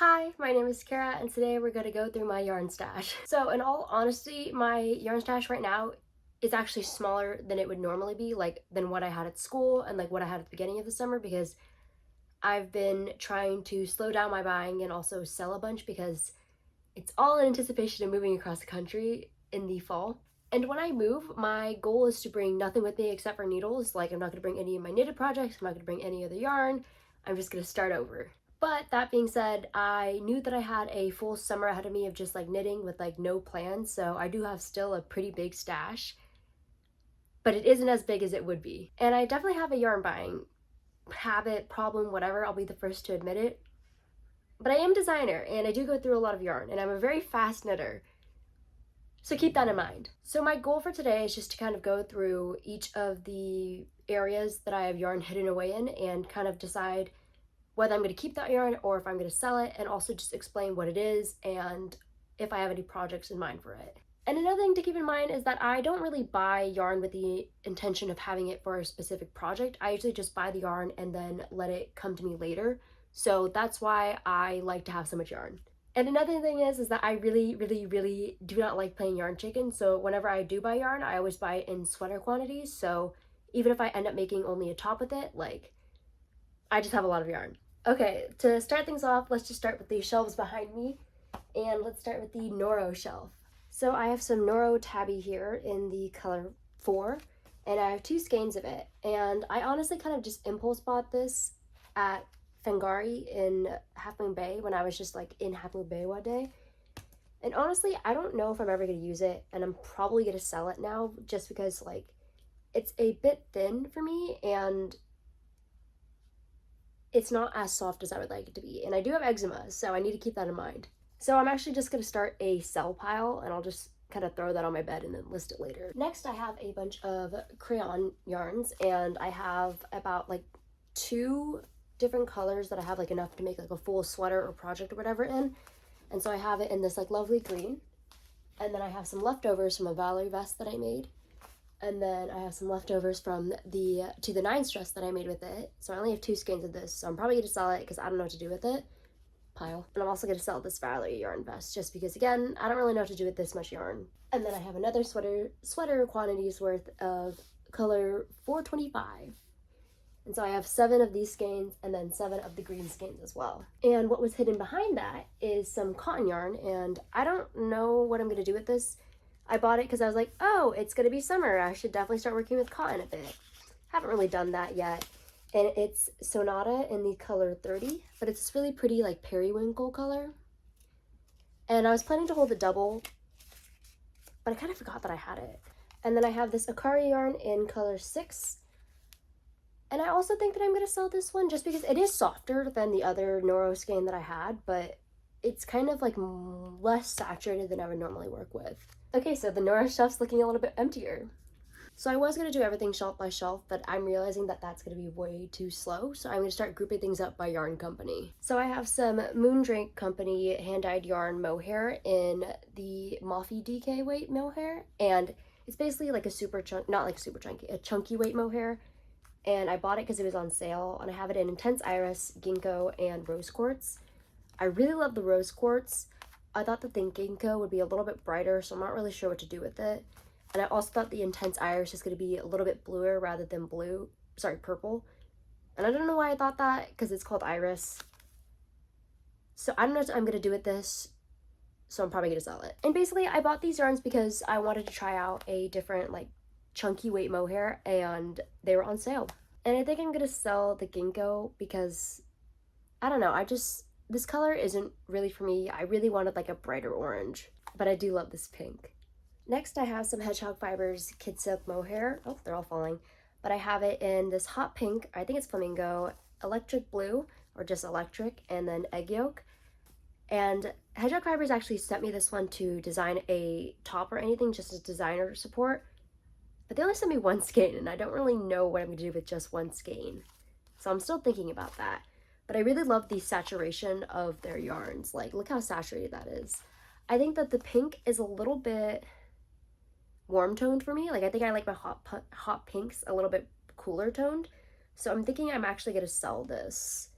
Hi, my name is Kara and today we're going to go through my yarn stash. So in all honesty, my yarn stash right now is actually smaller than it would normally be, like than what I had at school and like what I had at the beginning of the summer, because I've been trying to slow down my buying and also sell a bunch because it's all in anticipation of moving across the country in the fall. And when I move, my goal is to bring nothing with me except for needles. Like, I'm not going to bring any of my knitted projects, I'm not going to bring any of the yarn. I'm just going to start over. But that being said, I knew that I had a full summer ahead of me of just like knitting with like no plans, so I do have still a pretty big stash, but it isn't as big as it would be. And I definitely have a yarn buying habit, problem, whatever, I'll be the first to admit it. But I am a designer and I do go through a lot of yarn and I'm a very fast knitter. So keep that in mind. So my goal for today is just to kind of go through each of the areas that I have yarn hidden away in and kind of decide whether I'm going to keep that yarn or if I'm going to sell it, and also just explain what it is and if I have any projects in mind for it. And another thing to keep in mind is that I don't really buy yarn with the intention of having it for a specific project. I usually just buy the yarn and then let it come to me later. So that's why I like to have so much yarn. And another thing is that I really do not like playing yarn chicken. So whenever I do buy yarn, I always buy it in sweater quantities. So even if I end up making only a top with it, like, I just have a lot of yarn. Okay, to start things off, let's just start with the shelves behind me. And let's start with the Noro shelf. So I have some Noro tabby here in the color 4. And I have 2 skeins of it. And I honestly kind of just impulse bought this at Fangari in Half Moon Bay when I was just like in Half Moon Bay one day. And honestly, I don't know if I'm ever going to use it, and I'm probably going to sell it now just because like it's a bit thin for me and it's not as soft as I would like it to be. And I do have eczema, so I need to keep that in mind. So I'm actually just going to start a sell pile and I'll just kind of throw that on my bed and then list it later. Next, I have a bunch of crayon yarns, and I have about like 2 different colors that I have like enough to make like a full sweater or project or whatever in. And so I have it in this like lovely green. And then I have some leftovers from a Valerie vest that I made. And then I have some leftovers from the To the 9 dress that I made with it. So I only have 2 skeins of this, so I'm probably going to sell it because I don't know what to do with it. Pile. And I'm also going to sell this Valerie yarn vest just because, again, I don't really know what to do with this much yarn. And then I have another sweater quantities worth of color 425. And so I have 7 of these skeins and then 7 of the green skeins as well. And what was hidden behind that is some cotton yarn, and I don't know what I'm going to do with this. I bought it because I was like, oh, it's going to be summer. I should definitely start working with cotton a bit. Haven't really done that yet. And it's Sonata in the color 30, but it's this really pretty like periwinkle color. And I was planning to hold the double, but I kind of forgot that I had it. And then I have this Akari yarn in color 6. And I also think that I'm going to sell this one just because it is softer than the other Noro skein that I had, but it's kind of like less saturated than I would normally work with. Okay, so the Noro shelf's looking a little bit emptier. So I was going to do everything shelf by shelf, but I'm realizing that that's going to be way too slow, so I'm going to start grouping things up by yarn company. So I have some Moondrake Company hand-dyed yarn mohair in the Moffy DK weight mohair, and it's basically like a super chunk, not like super chunky, a chunky weight mohair. And I bought it because it was on sale, and I have it in Intense Iris, Ginkgo, and Rose Quartz. I really love the Rose Quartz. I thought that the Ginkgo would be a little bit brighter, so I'm not really sure what to do with it. And I also thought the Intense Iris is going to be a little bit bluer rather than purple. And I don't know why I thought that, because it's called Iris. So I don't know what I'm going to do with this, so I'm probably going to sell it. And basically, I bought these yarns because I wanted to try out a different, like, chunky weight mohair, and they were on sale. And I think I'm going to sell the Ginkgo because, I don't know, this color isn't really for me. I really wanted, like, a brighter orange, but I do love this pink. Next, I have some Hedgehog Fibers Kid Silk mohair. Oh, they're all falling. But I have it in this hot pink, I think it's flamingo, electric blue, or just electric, and then egg yolk. And Hedgehog Fibers actually sent me this one to design a top or anything, just as designer support. But they only sent me 1 skein, and I don't really know what I'm going to do with just 1 skein. So I'm still thinking about that. But I really love the saturation of their yarns. Like, look how saturated that is. I think that the pink is a little bit warm toned for me. Like, I think I like my hot pinks a little bit cooler toned. So I'm thinking I'm actually going to sell this.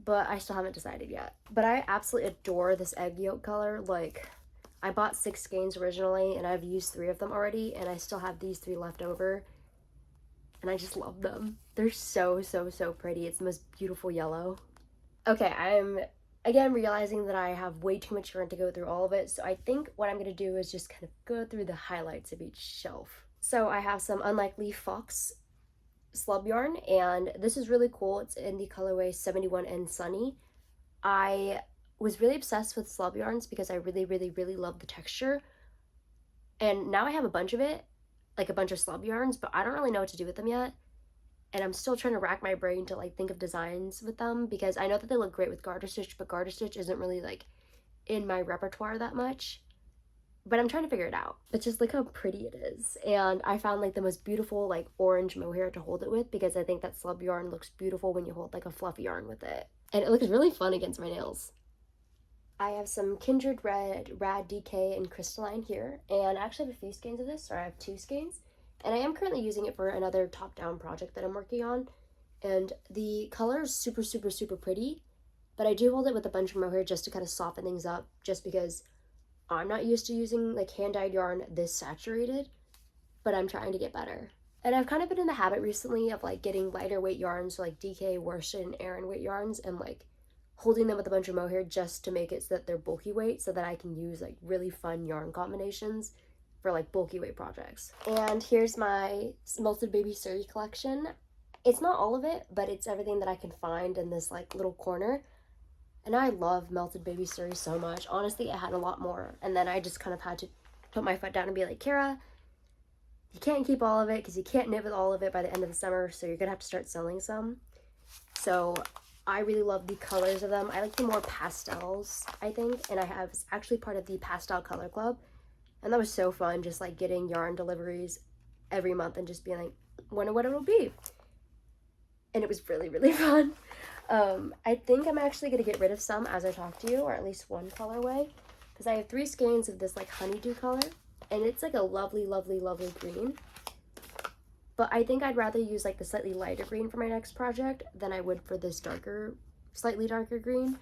but I still haven't decided yet. But I absolutely adore this egg yolk color. Like, I bought 6 skeins originally, and I've used 3 of them already, and I still have these 3 left over, and I just love them. They're so, so, so pretty. It's the most beautiful yellow. Okay, I'm again realizing that I have way too much yarn to go through all of it, so I think what I'm going to do is just kind of go through the highlights of each shelf. So I have some Unlikely Fox slub yarn, and this is really cool. It's in the colorway 71 and Sunny. I was really obsessed with slub yarns because I really, really, really love the texture, and now I have a bunch of it, like a bunch of slub yarns, but I don't really know what to do with them yet. And I'm still trying to rack my brain to like think of designs with them, because I know that they look great with garter stitch, but garter stitch isn't really like in my repertoire that much. But I'm trying to figure it out. But just look how pretty it is. And I found like the most beautiful like orange mohair to hold it with, because I think that slub yarn looks beautiful when you hold like a fluffy yarn with it. And it looks really fun against my nails. I have some Kindred Red, Rad DK, and Crystalline here, and I actually have a few skeins of this, or I have 2 skeins, and I am currently using it for another top-down project that I'm working on, and the color is super, super, super pretty, but I do hold it with a bunch of mohair just to kind of soften things up, just because I'm not used to using like hand-dyed yarn this saturated, but I'm trying to get better. And I've kind of been in the habit recently of like getting lighter weight yarns, so like DK, worsted, and Aran weight yarns, and like holding them with a bunch of mohair just to make it so that they're bulky weight, so that I can use like really fun yarn combinations for like bulky weight projects. And here's my Melted Baby Suri collection. It's not all of it, but it's everything that I can find in this like little corner. And I love Melted Baby Suri so much. Honestly, I had a lot more, and then I just kind of had to put my foot down and be like, Kara, you can't keep all of it because you can't knit with all of it by the end of the summer, so you're gonna have to start selling some. So I really love the colors of them. I like the more pastels, I think, and I was actually part of the Pastel Color Club, and that was so fun, just like getting yarn deliveries every month and just being like, wonder what it'll be. And it was really, really fun. I think I'm actually going to get rid of some as I talk to you, or at least one colorway, because I have 3 skeins of this like honeydew color, and it's like a lovely, lovely, lovely green. But I think I'd rather use like the slightly lighter green for my next project than I would for this darker, slightly darker green.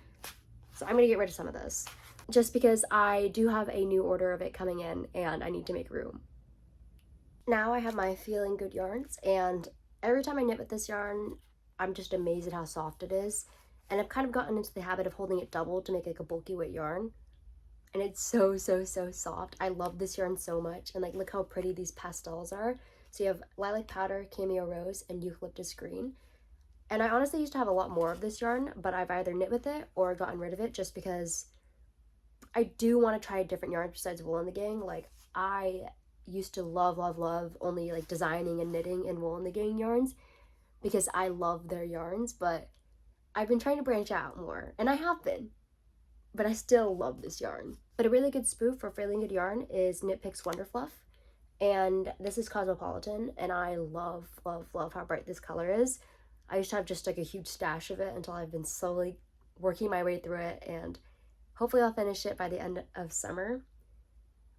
So I'm gonna get rid of some of this, just because I do have a new order of it coming in and I need to make room. Now I have my Feeling Good yarns, and every time I knit with this yarn, I'm just amazed at how soft it is. And I've kind of gotten into the habit of holding it double to make like a bulky weight yarn. And it's so, so, so soft. I love this yarn so much. And like, look how pretty these pastels are. So you have Lilac Powder, Cameo Rose, and Eucalyptus Green. And I honestly used to have a lot more of this yarn, but I've either knit with it or gotten rid of it just because I do want to try a different yarn besides Wool in the Gang. Like, I used to love, love, love only like designing and knitting in Wool in the Gang yarns because I love their yarns, but I've been trying to branch out more, and I have been, but I still love this yarn. But a really good spoof for Feeling Good yarn is Knit Picks Wonder Fluff. And this is Cosmopolitan, and I love, love, love how bright this color is. I used to have just like a huge stash of it until I've been slowly working my way through it, and hopefully I'll finish it by the end of summer.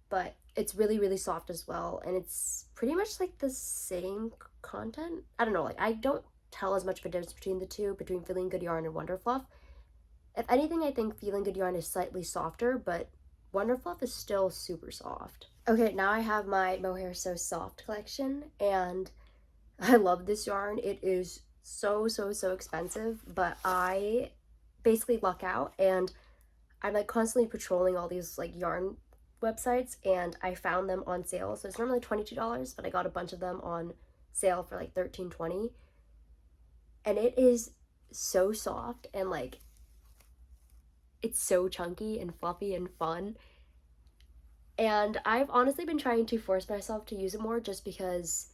But it's really, really soft as well, and it's pretty much like the same content. I don't know, like I don't tell as much of a difference between the two, between Feeling Good yarn and Wonder Fluff. If anything, I think Feeling Good yarn is slightly softer, but Wonder Fluff is still super soft. Okay, now I have my Mohair So Soft collection, and I love this yarn. It is so, so, so expensive, but I basically luck out, and I'm like constantly patrolling all these like yarn websites, and I found them on sale. So it's normally $22, but I got a bunch of them on sale for like $13.20, and it is so soft, and like it's so chunky and fluffy and fun. And I've honestly been trying to force myself to use it more just because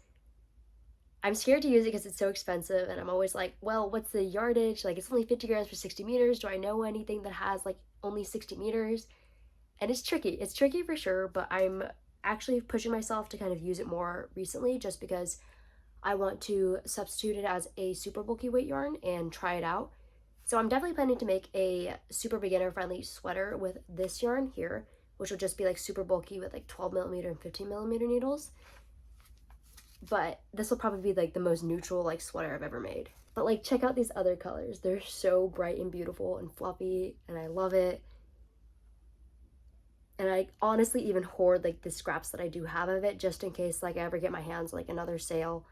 I'm scared to use it because it's so expensive, and I'm always like, well, what's the yardage? Like, it's only 50 grams for 60 meters. Do I know anything that has like only 60 meters? And it's tricky. It's tricky for sure, but I'm actually pushing myself to kind of use it more recently just because I want to substitute it as a super bulky weight yarn and try it out. So I'm definitely planning to make a super beginner friendly sweater with this yarn here, which will just be like super bulky with like 12 millimeter and 15 millimeter needles. but this will probably be like the most neutral like sweater I've ever made. But like, check out these other colors. They're so bright and beautiful and fluffy, and I love it. And I honestly even hoard like the scraps that I do have of it just in case like I ever get my hands like another sale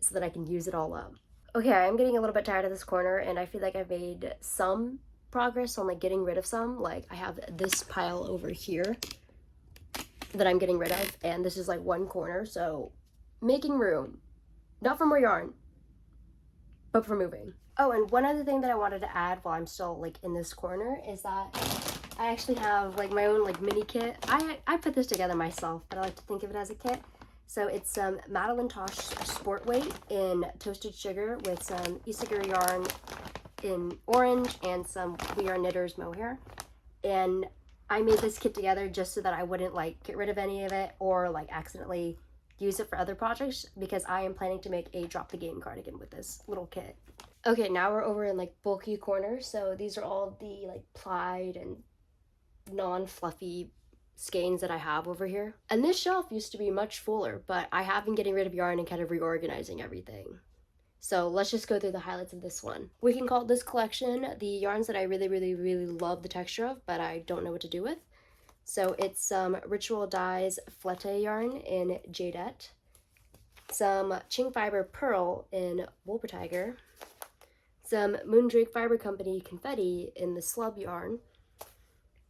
so that I can use it all up. Okay, I'm getting a little bit tired of this corner, and I feel like I've made some progress on like getting rid of some. Like, I have this pile over here that I'm getting rid of, and this is like one corner, so making room. Not for more yarn, but for moving. Oh, and one other thing that I wanted to add while I'm still like in this corner is that I actually have like my own like mini kit. I put this together myself, but I like to think of it as a kit. So it's some Madeline Tosh Sport Weight in toasted sugar with some Isager yarn in orange and some We Are Knitters mohair. And I made this kit together just so that I wouldn't like get rid of any of it or like accidentally use it for other projects, because I am planning to make a drop the game cardigan with this little kit. Okay, now we're over in like bulky corners. So these are all the like plied and non-fluffy skeins that I have over here. And this shelf used to be much fuller, but I have been getting rid of yarn and kind of reorganizing everything. So let's just go through the highlights of this one. We can call this collection the yarns that I really love the texture of, but I don't know what to do with. So it's some Ritual Dyes Flette yarn in Jadette, some Ching Fiber Pearl in Wolper Tiger, some Moondrake Fiber Company Confetti in the Slub yarn,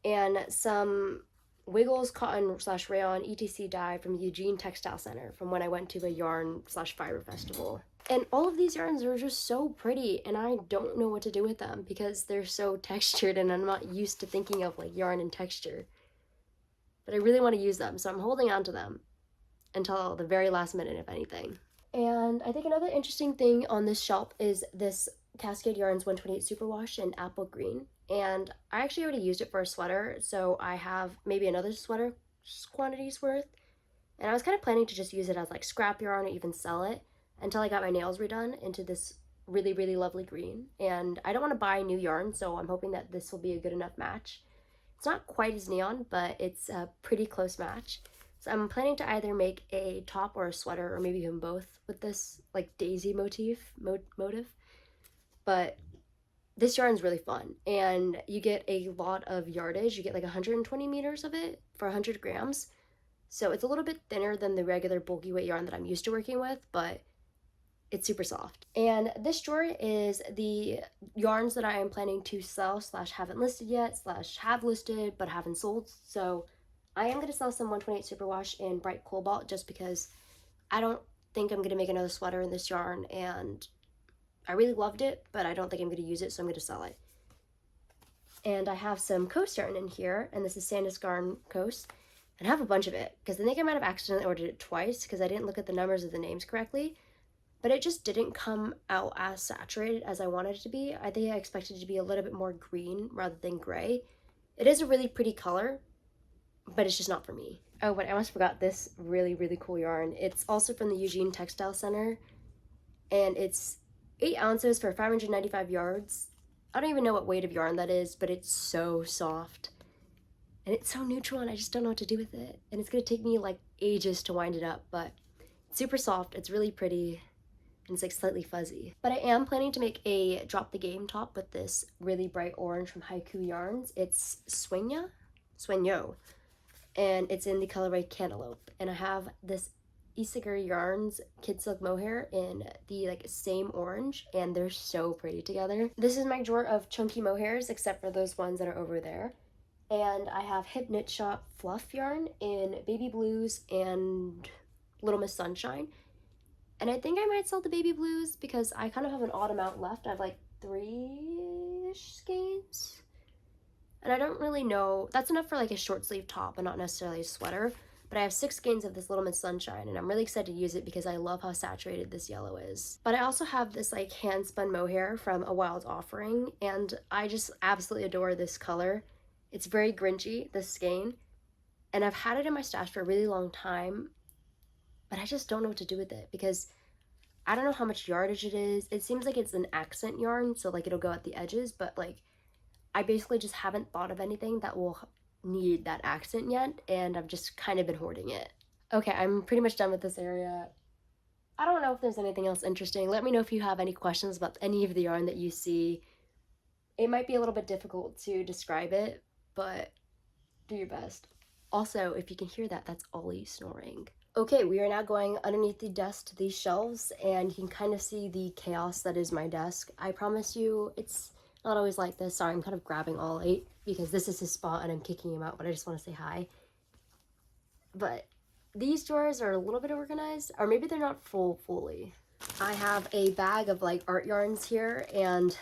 and some Wiggles Cotton / Rayon ETC dye from Eugene Textile Center from when I went to a yarn / fiber festival. And all of these yarns are just so pretty, and I don't know what to do with them because they're so textured and I'm not used to thinking of like yarn and texture. But I really want to use them, so I'm holding on to them until the very last minute, if anything. And I think another interesting thing on this shelf is this Cascade Yarns 128 Superwash in apple green. And I actually already used it for a sweater, so I have maybe another sweater quantities worth. And I was kind of planning to just use it as like scrap yarn or even sell it until I got my nails redone into this really lovely green. And I don't want to buy new yarn, so I'm hoping that this will be a good enough match. It's not quite as neon, but it's a pretty close match. So I'm planning to either make a top or a sweater, or maybe even both, with this like daisy motif. But this yarn is really fun, and you get a lot of yardage. You get like 120 meters of it for 100 grams. So it's a little bit thinner than the regular bulky weight yarn that I'm used to working with, but it's super soft. And this drawer is the yarns that I am planning to sell / haven't listed yet / have listed but haven't sold. So I am going to sell some 128 Superwash in Bright Cobalt just because I don't think I'm going to make another sweater in this yarn, and I really loved it, but I don't think I'm going to use it, so I'm going to sell it. And I have some Coast yarn in here, and this is Samus Garn Coast. And I have a bunch of it, because I think I might have accidentally ordered it twice, because I didn't look at the numbers of the names correctly. But it just didn't come out as saturated as I wanted it to be. I think I expected it to be a little bit more green rather than gray. It is a really pretty color, but it's just not for me. Oh, but I almost forgot this really cool yarn. It's also from the Eugene Textile Center, and it's 8 ounces for 595 yards. I don't even know what weight of yarn that is, but it's so soft. And it's so neutral, and I just don't know what to do with it. And it's gonna take me like ages to wind it up, but it's super soft, it's really pretty, and it's like slightly fuzzy. But I am planning to make a drop the game top with this really bright orange from Haiku Yarns. It's Sueño, and it's in the colorway Cantaloupe. And I have this Isager Yarns Kid Silk Mohair in the like same orange, and they're so pretty together. This is my drawer of chunky mohairs, except for those ones that are over there. And I have Hip Knit Shop Fluff yarn in Baby Blues and Little Miss Sunshine. And I think I might sell the Baby Blues because I kind of have an odd amount left. I have like 3-ish skeins. And I don't really know, that's enough for like a short sleeve top and not necessarily a sweater. But I have 6 skeins of this Little Miss Sunshine, and I'm really excited to use it because I love how saturated this yellow is. But I also have this like hand spun mohair from A Wild Offering, and I just absolutely adore this color. It's very Grinchy, this skein, and I've had it in my stash for a really long time, but I just don't know what to do with it because I don't know how much yardage it is. It seems like it's an accent yarn, so like it'll go at the edges, but like I basically just haven't thought of anything that will need that accent yet, and I've just kind of been hoarding it. Okay, I'm pretty much done with this area. I don't know if there's anything else interesting. Let me know if you have any questions about any of the yarn that you see. It might be a little bit difficult to describe it, but do your best. Also, if you can hear that, that's Ollie snoring. Okay, we are now going underneath the desk to these shelves, and you can kind of see the chaos that is my desk. I promise you, it's not always like this. Sorry, I'm kind of grabbing Ollie because this is his spot and I'm kicking him out, but I just want to say hi. But these drawers are a little bit organized, or maybe they're not fully. I have a bag of like art yarns here, and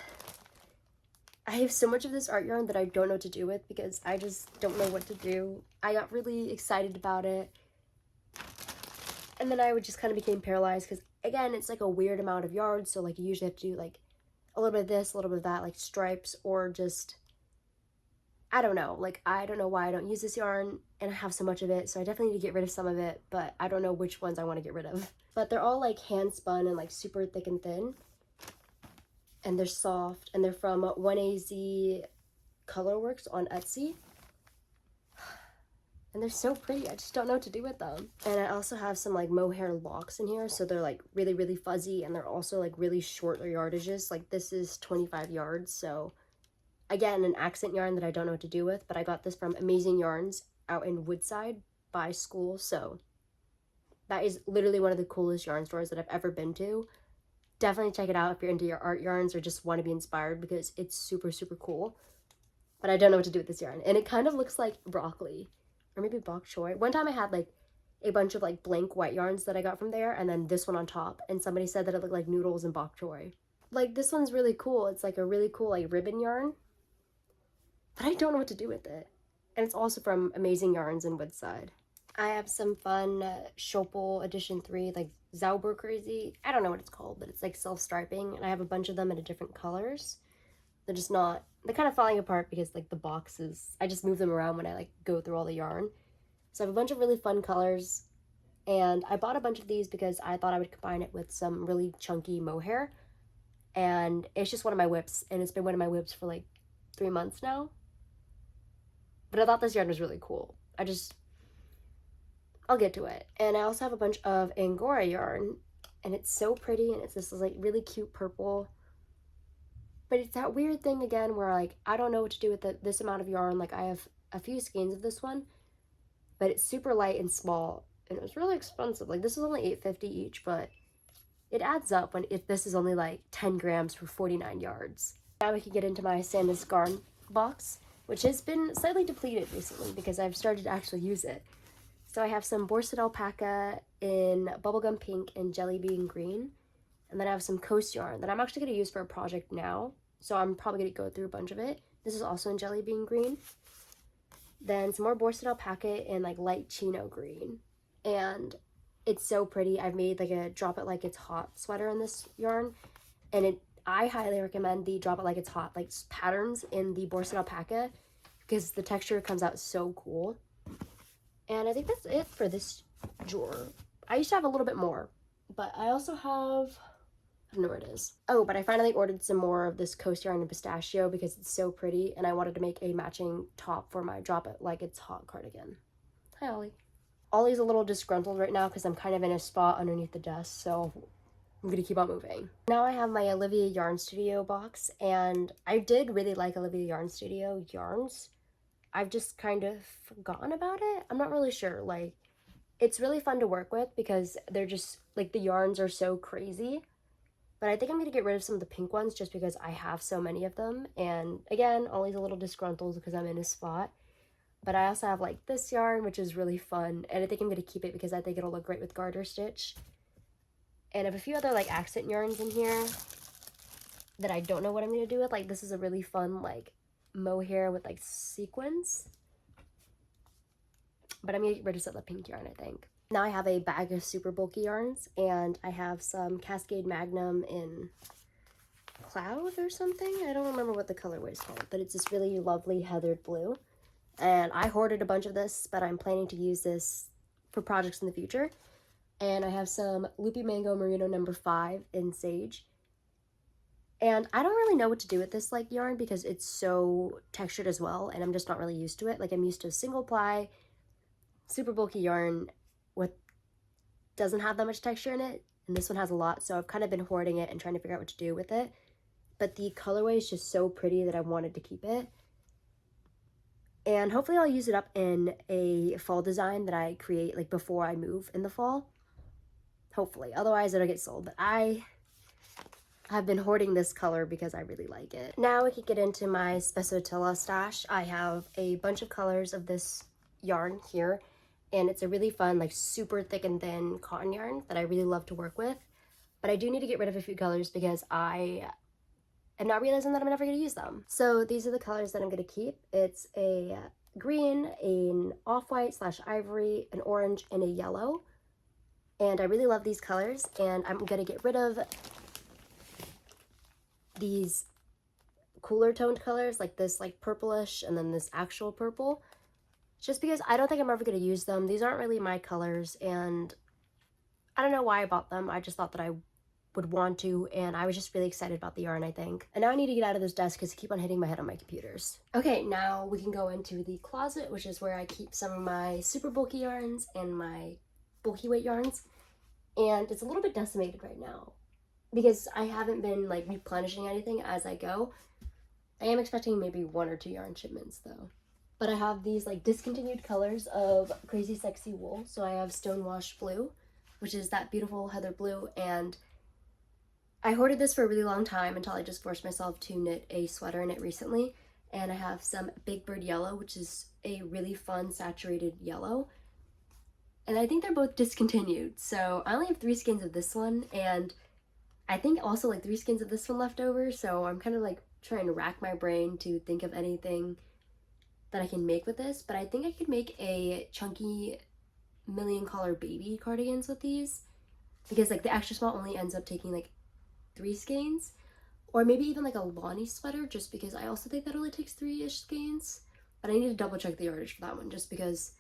I have so much of this art yarn that I don't know what to do with because I just don't know what to do. I got really excited about it, and then I would just kind of became paralyzed because, again, it's like a weird amount of yarn, so like you usually have to do like a little bit of this, a little bit of that, like stripes, or just, I don't know, like I don't know why I don't use this yarn and I have so much of it, so I definitely need to get rid of some of it, but I don't know which ones I want to get rid of. But they're all like hand spun and like super thick and thin, and they're soft, and they're from 1AZ Colorworks on Etsy. And they're so pretty, I just don't know what to do with them. And I also have some like mohair locks in here, so they're like really fuzzy, and they're also like really short yardages. Like this is 25 yards, so again, an accent yarn that I don't know what to do with, but I got this from Amazing Yarns out in Woodside by school, so that is literally one of the coolest yarn stores that I've ever been to. Definitely check it out if you're into your art yarns or just want to be inspired, because it's super cool. But I don't know what to do with this yarn, and it kind of looks like broccoli, or maybe bok choy. One time I had like a bunch of like blank white yarns that I got from there, and then this one on top, and somebody said that it looked like noodles and bok choy. Like this one's really cool. It's like a really cool like ribbon yarn, but I don't know what to do with it. And it's also from Amazing Yarns in Woodside. I have some fun Schopel Edition 3, like Zauber Crazy. I don't know what it's called, but it's like self-striping, and I have a bunch of them in different colors. They're just not, they're kind of falling apart because like the boxes, I just move them around when I like go through all the yarn. So I have a bunch of really fun colors, and I bought a bunch of these because I thought I would combine it with some really chunky mohair, and it's just one of my whips, and it's been one of my whips for like 3 months now. But I thought this yarn was really cool. I'll get to it. And I also have a bunch of Angora yarn, and it's so pretty, and it's this like really cute purple. But it's that weird thing again where like I don't know what to do with this amount of yarn. Like I have a few skeins of this one, but it's super light and small, and it was really expensive. Like this is only $8.50 each, but it adds up when if this is only like 10 grams for 49 yards. Now we can get into my Samus Garn box, which has been slightly depleted recently because I've started to actually use it. So I have some Borsted Alpaca in Bubblegum Pink and Jelly Bean Green. And then I have some Coast yarn that I'm actually going to use for a project now. So I'm probably going to go through a bunch of it. This is also in Jelly Bean Green. Then some more Borsted Alpaca in like light Chino Green. And it's so pretty. I've made like a Drop It Like It's Hot sweater in this yarn. And I highly recommend the Drop It Like It's Hot like patterns in the Borsted Alpaca because the texture comes out so cool. And I think that's it for this drawer. I used to have a little bit more, but I also have, I don't know where it is. Oh, but I finally ordered some more of this Coast yarn and pistachio because it's so pretty, and I wanted to make a matching top for my Drop It Like It's Hot cardigan. Hi, Ollie. Ollie's a little disgruntled right now because I'm kind of in a spot underneath the desk, so I'm gonna keep on moving. Now I have my Olivia Yarn Studio box, and I did really like Olivia Yarn Studio yarns. I've just kind of forgotten about it. I'm not really sure. Like, it's really fun to work with because they're just, like, the yarns are so crazy. But I think I'm going to get rid of some of the pink ones just because I have so many of them. And, again, Ollie's a little disgruntled because I'm in his spot. But I also have, like, this yarn, which is really fun. And I think I'm going to keep it because I think it'll look great with garter stitch. And I have a few other, like, accent yarns in here that I don't know what I'm going to do with. Like, this is a really fun, like, mohair with like sequins, but I'm gonna get rid of some of the pink yarn, I think. Now I have a bag of super bulky yarns, and I have some Cascade Magnum in Cloud or something. I don't remember what the colorway is called, but it's this really lovely heathered blue, and I hoarded a bunch of this, but I'm planning to use this for projects in the future. And I have some Loopy Mango Merino number 5 in Sage. And I don't really know what to do with this like yarn because it's so textured as well, and I'm just not really used to it. Like I'm used to single ply, super bulky yarn with doesn't have that much texture in it. and this one has a lot, so I've kind of been hoarding it and trying to figure out what to do with it. But the colorway is just so pretty that I wanted to keep it. And hopefully I'll use it up in a fall design that I create like before I move in the fall. Hopefully, otherwise it'll get sold. But I've been hoarding this color because I really like it. Now we can get into my Tilla stash. I have a bunch of colors of this yarn here, and it's a really fun, like super thick and thin cotton yarn that I really love to work with. But I do need to get rid of a few colors because I am not realizing that I'm never going to use them. So these are the colors that I'm going to keep. It's a green, an off-white / ivory, an orange, and a yellow. And I really love these colors, and I'm going to get rid of these cooler toned colors like this like purplish and then this actual purple, just because I don't think I'm ever going to use them. These aren't really my colors, and I don't know why I bought them. I just thought that I would want to, and I was just really excited about the yarn, I think. And now I need to get out of this desk because I keep on hitting my head on my computers. Okay, now we can go into the closet, which is where I keep some of my super bulky yarns and my bulky weight yarns. And it's a little bit decimated right now because I haven't been like replenishing anything as I go. I am expecting maybe 1 or 2 yarn shipments though. But I have these like discontinued colors of Crazy Sexy Wool. So I have Stonewash Blue, which is that beautiful heather blue, and I hoarded this for a really long time until I just forced myself to knit a sweater in it recently. And I have some Big Bird Yellow, which is a really fun saturated yellow. And I think they're both discontinued. So I only have 3 skeins of this one, and I think also like 3 skeins of this one left over. So I'm kind of like trying to rack my brain to think of anything that I can make with this. But I think I could make a chunky million color baby cardigans with these, because like the extra small only ends up taking like 3 skeins, or maybe even like a Lonnie sweater, just because I also think that only takes 3-ish skeins. But I need to double check the yardage for that one, just because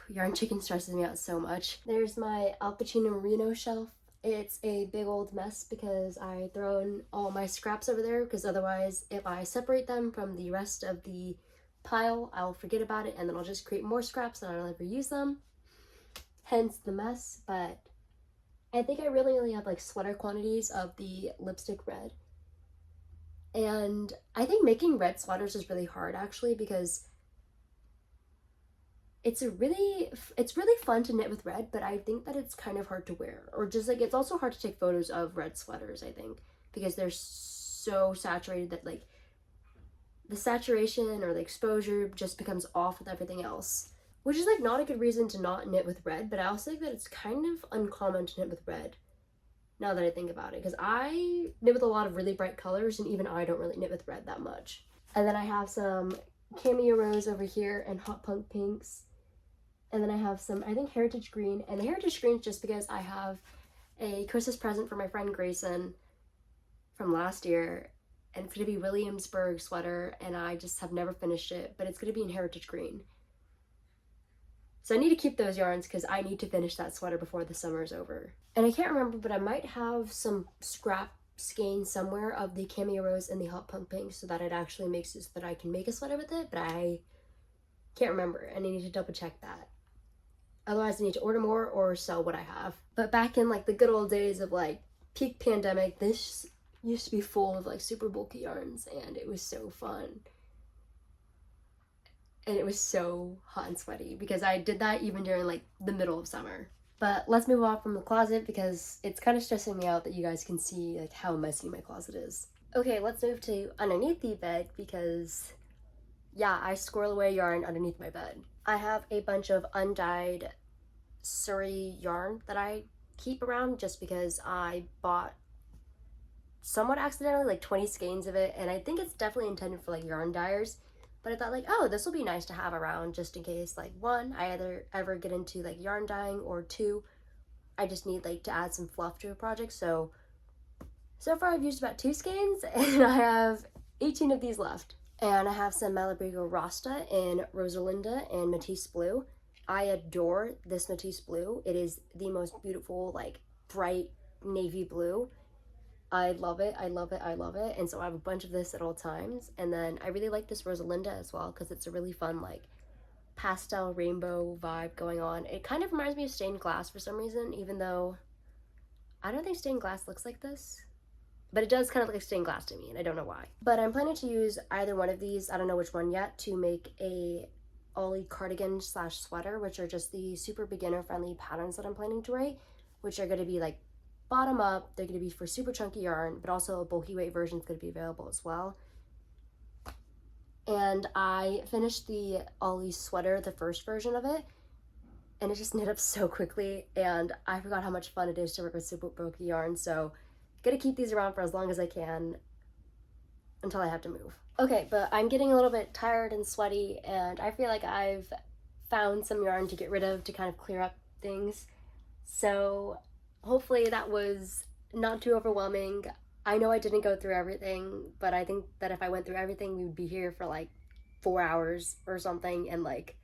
yarn chicken stresses me out so much. There's my Al Pacino Merino shelf. It's a big old mess because I thrown all my scraps over there, because otherwise if I separate them from the rest of the pile, I'll forget about it and then I'll just create more scraps and I'll never use them. Hence the mess. But I think I really only have like sweater quantities of the lipstick red. And I think making red sweaters is really hard actually, because it's really fun to knit with red, but I think that it's kind of hard to wear, or just like it's also hard to take photos of red sweaters, I think, because they're so saturated that like the saturation or the exposure just becomes off with everything else, which is like not a good reason to not knit with red. But I also think that it's kind of uncommon to knit with red now that I think about it, because I knit with a lot of really bright colors, and even I don't really knit with red that much. And then I have some cameo rose over here and hot punk pinks. And then I have some, I think, heritage green. And the heritage green is just because I have a Christmas present for my friend Grayson from last year. And it's going to be Williamsburg sweater. And I just have never finished it. But it's going to be in heritage green. So I need to keep those yarns because I need to finish that sweater before the summer is over. And I can't remember, but I might have some scrap skein somewhere of the cameo rose and the hot punk pink so that it actually makes it so that I can make a sweater with it. But I can't remember, and I need to double check that. Otherwise, I need to order more or sell what I have. But back in like the good old days of like peak pandemic, this used to be full of like super bulky yarns, and it was so fun. And it was so hot and sweaty because I did that even during like the middle of summer. But let's move on from the closet because it's kind of stressing me out that you guys can see like how messy my closet is. Okay, let's move to underneath the bed because yeah, I squirrel away yarn underneath my bed. I have a bunch of undyed Surrey yarn that I keep around just because I bought somewhat accidentally like 20 skeins of it, and I think it's definitely intended for like yarn dyers. But I thought like, oh, this will be nice to have around just in case like 1, I either ever get into like yarn dyeing, or 2, I just need like to add some fluff to a project. So far I've used about 2 skeins and I have 18 of these left. And I have some Malabrigo Rasta in Rosalinda and Matisse Blue. I adore this Matisse Blue. It is the most beautiful, like, bright navy blue. I love it, I love it, I love it. And so I have a bunch of this at all times. And then I really like this Rosalinda as well because it's a really fun, like, pastel rainbow vibe going on. It kind of reminds me of stained glass for some reason, even though I don't think stained glass looks like this, but it does kind of look like stained glass to me, and I don't know why. But I'm planning to use either one of these, I don't know which one yet, to make a Ollie cardigan slash sweater, which are just the super beginner friendly patterns that I'm planning to write, which are going to be like bottom up. They're going to be for super chunky yarn, but also a bulky weight version is going to be available as well. And I finished the Ollie sweater, the first version of it, and it just knit up so quickly, and I forgot how much fun it is to work with super bulky yarn, so I'm gonna keep these around for as long as I can until I have to move. Okay, but I'm getting a little bit tired and sweaty, and I feel like I've found some yarn to get rid of to kind of clear up things. So hopefully that was not too overwhelming. I know I didn't go through everything, but I think that if I went through everything, we would be here for like 4 hours or something, and like,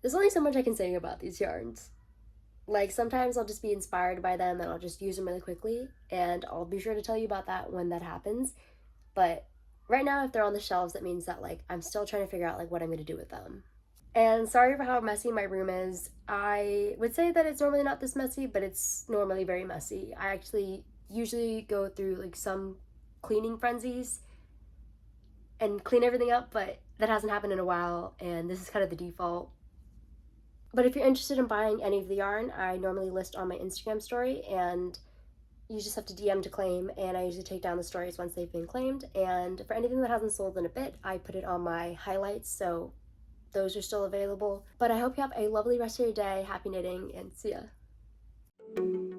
there's only so much I can say about these yarns. Like, sometimes I'll just be inspired by them and I'll just use them really quickly, and I'll be sure to tell you about that when that happens. But right now, if they're on the shelves, that means that like I'm still trying to figure out like what I'm going to do with them. And sorry for how messy my room is. I would say that it's normally not this messy, but it's normally very messy. I actually usually go through like some cleaning frenzies and clean everything up, but that hasn't happened in a while, and this is kind of the default. But if you're interested in buying any of the yarn, I normally list on my Instagram story, and you just have to DM to claim, and I usually take down the stories once they've been claimed. And for anything that hasn't sold in a bit, I put it on my highlights, so those are still available. But I hope you have a lovely rest of your day. Happy knitting, and see ya.